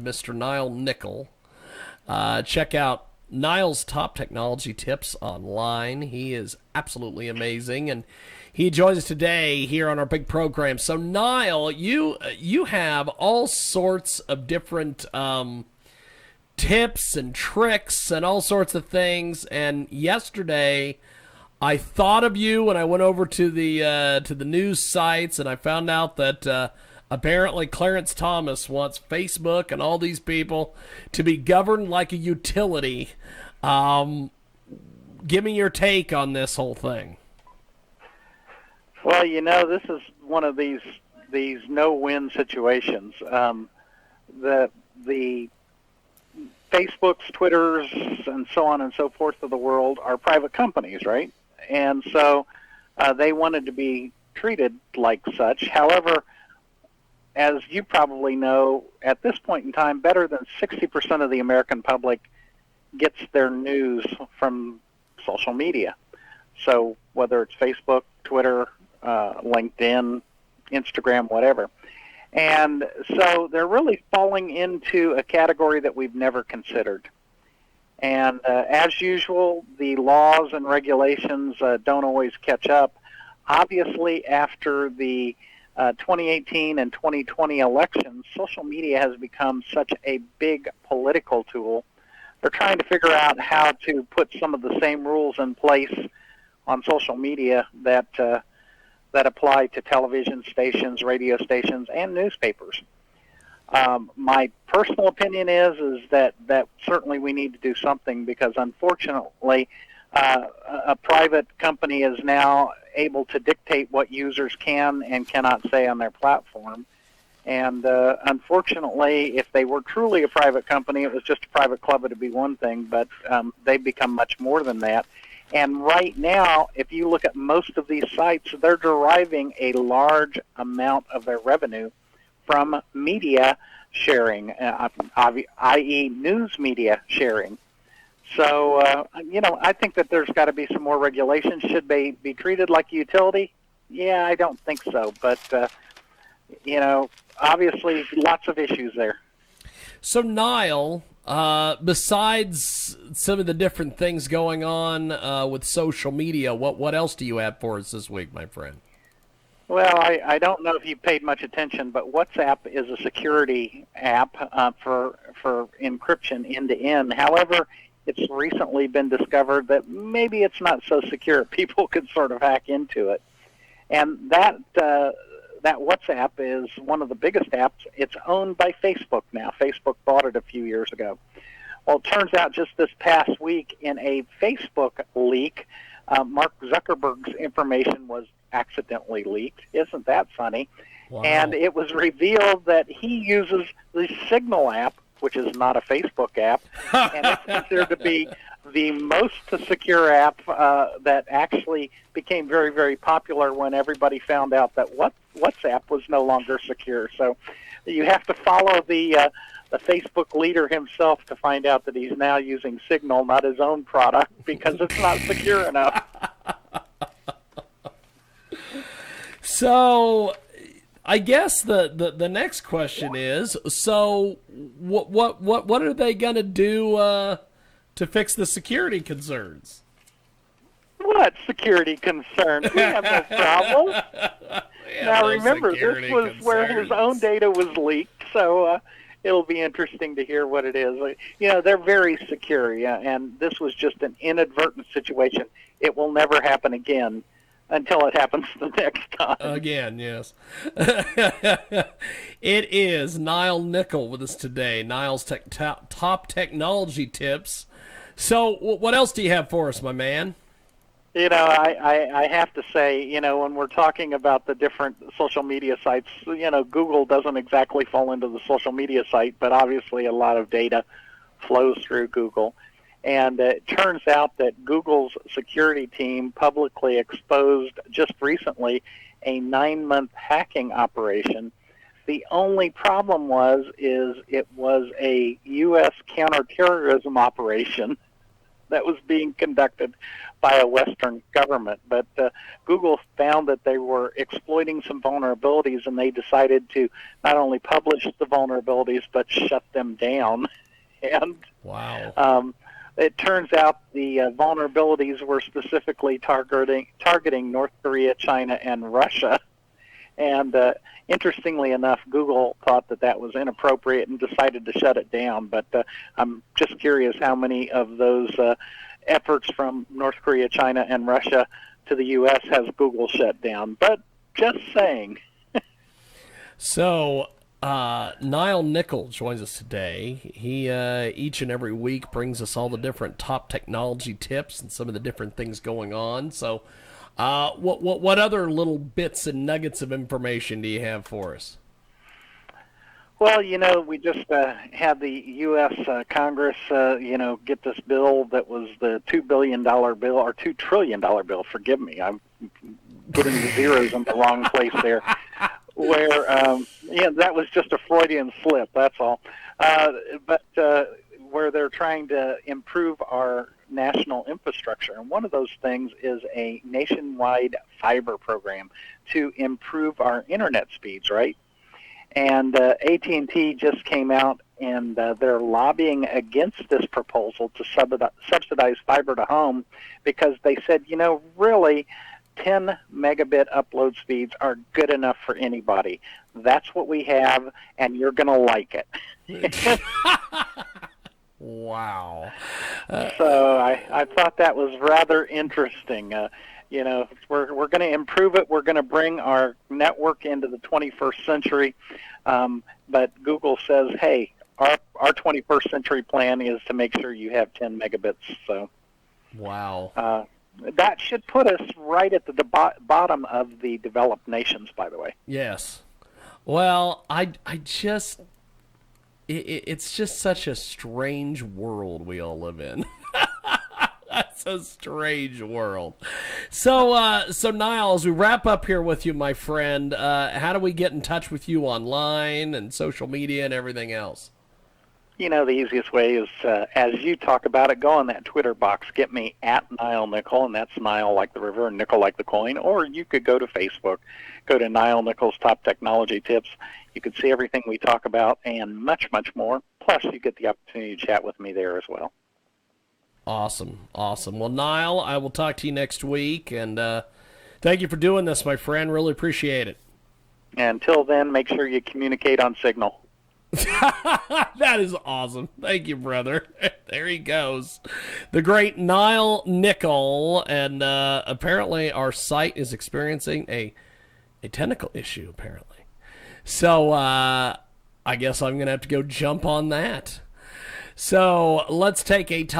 to Mr. Nile Nickle. Check out Nile's top technology tips online. He is absolutely amazing, and he joins us today here on our big program. So, Nile, you have all sorts of different tips and tricks and all sorts of things. And yesterday, I thought of you when I went over to the news sites, and I found out that apparently Clarence Thomas wants Facebook and all these people to be governed like a utility. Give me your take on this whole thing. Well, this is one of these no-win situations. The Facebooks, Twitters, and so on and so forth of the world are private companies, right? And so they wanted to be treated like such. However, as you probably know, at this point in time, better than 60% of the American public gets their news from social media. So whether it's Facebook, Twitter, LinkedIn, Instagram, whatever. And so they're really falling into a category that we've never considered. And as usual, the laws and regulations don't always catch up. Obviously, after the 2018 and 2020 elections, social media has become such a big political tool. They're trying to figure out how to put some of the same rules in place on social media that apply to television stations, radio stations, and newspapers. My personal opinion is that certainly we need to do something, because unfortunately a private company is now able to dictate what users can and cannot say on their platform. And unfortunately, if they were truly a private company, it was just a private club, it would be one thing, but they've become much more than that. And right now, if you look at most of these sites, they're deriving a large amount of their revenue from media sharing, i.e. news media sharing. So, I think that there's got to be some more regulations. Should they be treated like a utility? Yeah, I don't think so. But, obviously lots of issues there. So, Nile, besides some of the different things going on with social media, what else do you have for us this week, my friend? Well, I don't know if you paid much attention, but WhatsApp is a security app for encryption end-to-end. However, it's recently been discovered that maybe it's not so secure. People could sort of hack into it. And that WhatsApp is one of the biggest apps. It's owned by Facebook now. Facebook bought it a few years ago. Well, it turns out just this past week in a Facebook leak, Mark Zuckerberg's information was accidentally leaked. Isn't that funny? Wow. And it was revealed that he uses the Signal app, which is not a Facebook app, and it's considered to be the most secure app that actually became very, very popular when everybody found out that WhatsApp was no longer secure. So you have to follow the Facebook leader himself to find out that he's now using Signal, not his own product, because it's not secure enough. So I guess the next question is, so what are they going to do to fix the security concerns? What security concerns? We have no problem. Now remember, this was where his own data was leaked, so it'll be interesting to hear what it is. They're very secure, and this was just an inadvertent situation. It will never happen again until it happens the next time. Again, yes. It is Nile Nickle with us today. Nile's top technology tips. So what else do you have for us, my man? I have to say, when we're talking about the different social media sites, Google doesn't exactly fall into the social media site, but obviously a lot of data flows through Google. And it turns out that Google's security team publicly exposed just recently a 9-month hacking operation. The only problem is it was a U.S. counterterrorism operation that was being conducted by a Western government. But Google found that they were exploiting some vulnerabilities, and they decided to not only publish the vulnerabilities but shut them down. And wow. it turns out the vulnerabilities were specifically targeting North Korea, China, and Russia. And interestingly enough, Google thought that that was inappropriate and decided to shut it down. But I'm just curious how many of those efforts from North Korea, China, and Russia to the U.S. has Google shut down. But just saying. So, Nile Nickle joins us today. He each and every week brings us all the different top technology tips and some of the different things going on. So, what other little bits and nuggets of information do you have for us? Well, we just had the U.S. Congress, get this bill that was the $2 billion bill, or $2 trillion bill. Forgive me, I'm getting the zeros in the wrong place there. Where, that was just a Freudian slip, that's all. But where they're trying to improve our national infrastructure. And one of those things is a nationwide fiber program to improve our internet speeds, right? And AT&T just came out, and they're lobbying against this proposal to subsidize fiber to home, because they said, really, 10 megabit upload speeds are good enough for anybody. That's what we have, and you're going to like it. Wow. So I thought that was rather interesting. We're going to improve it. We're going to bring our network into the 21st century. But Google says, hey, our 21st century plan is to make sure you have 10 megabits. So, wow. That should put us right at the bottom of the developed nations, by the way. Yes. Well, it's just such a strange world we all live in. That's a strange world. So Niall, as we wrap up here with you, my friend, how do we get in touch with you online and social media and everything else? The easiest way is, as you talk about it, go on that Twitter box. Get me at Nile Nickle, and that's Nile like the river and nickel like the coin. Or you could go to Facebook, go to Nile Nickle's Top Technology Tips. You could see everything we talk about and much, much more. Plus, you get the opportunity to chat with me there as well. Awesome. Well, Nile, I will talk to you next week, and thank you for doing this, my friend. Really appreciate it. Until then, make sure you communicate on Signal. That is awesome. Thank you, brother. There he goes. The great Nile Nickle. And apparently our site is experiencing a technical issue, apparently. So I guess I'm going to have to go jump on that. So let's take a time.